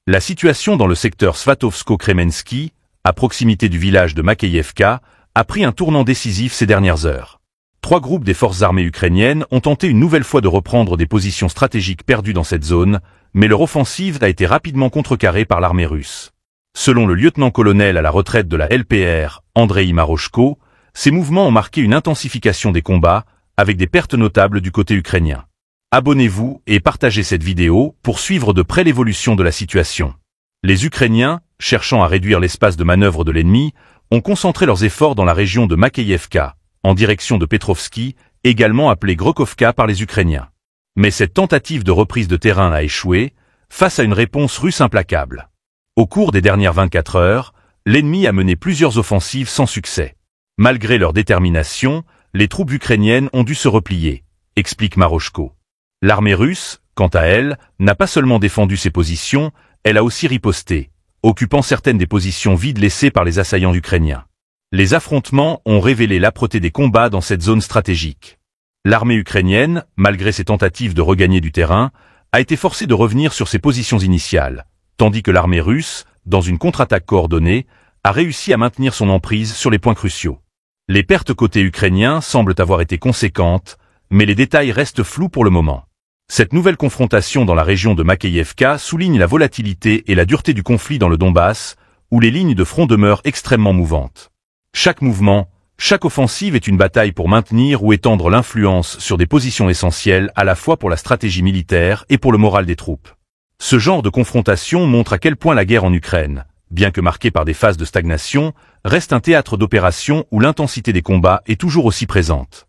La situation dans le secteur Svatovsko-Kremenski, à proximité du village de Makeyevka, a pris un tournant décisif ces dernières heures. 3 groupes des forces armées ukrainiennes ont tenté une nouvelle fois de reprendre des positions stratégiques perdues dans cette zone, mais leur offensive a été rapidement contrecarrée par l'armée russe. Selon le lieutenant-colonel à la retraite de la LPR, Andrei Maroshko, ces mouvements ont marqué une intensification des combats, avec des pertes notables du côté ukrainien. Abonnez-vous et partagez cette vidéo pour suivre de près l'évolution de la situation. Les Ukrainiens, cherchant à réduire l'espace de manœuvre de l'ennemi, ont concentré leurs efforts dans la région de Makeyevka, en direction de Petrovski, également appelée Grokovka par les Ukrainiens. Mais cette tentative de reprise de terrain a échoué, face à une réponse russe implacable. Au cours des dernières 24 heures, l'ennemi a mené plusieurs offensives sans succès. Malgré leur détermination, les troupes ukrainiennes ont dû se replier, explique Maroshko. L'armée russe, quant à elle, n'a pas seulement défendu ses positions, elle a aussi riposté, occupant certaines des positions vides laissées par les assaillants ukrainiens. Les affrontements ont révélé l'âpreté des combats dans cette zone stratégique. L'armée ukrainienne, malgré ses tentatives de regagner du terrain, a été forcée de revenir sur ses positions initiales, tandis que l'armée russe, dans une contre-attaque coordonnée, a réussi à maintenir son emprise sur les points cruciaux. Les pertes côté ukrainien semblent avoir été conséquentes, mais les détails restent flous pour le moment. Cette nouvelle confrontation dans la région de Makeyevka souligne la volatilité et la dureté du conflit dans le Donbass, où les lignes de front demeurent extrêmement mouvantes. Chaque mouvement, chaque offensive est une bataille pour maintenir ou étendre l'influence sur des positions essentielles à la fois pour la stratégie militaire et pour le moral des troupes. Ce genre de confrontation montre à quel point la guerre en Ukraine, bien que marquée par des phases de stagnation, reste un théâtre d'opération où l'intensité des combats est toujours aussi présente.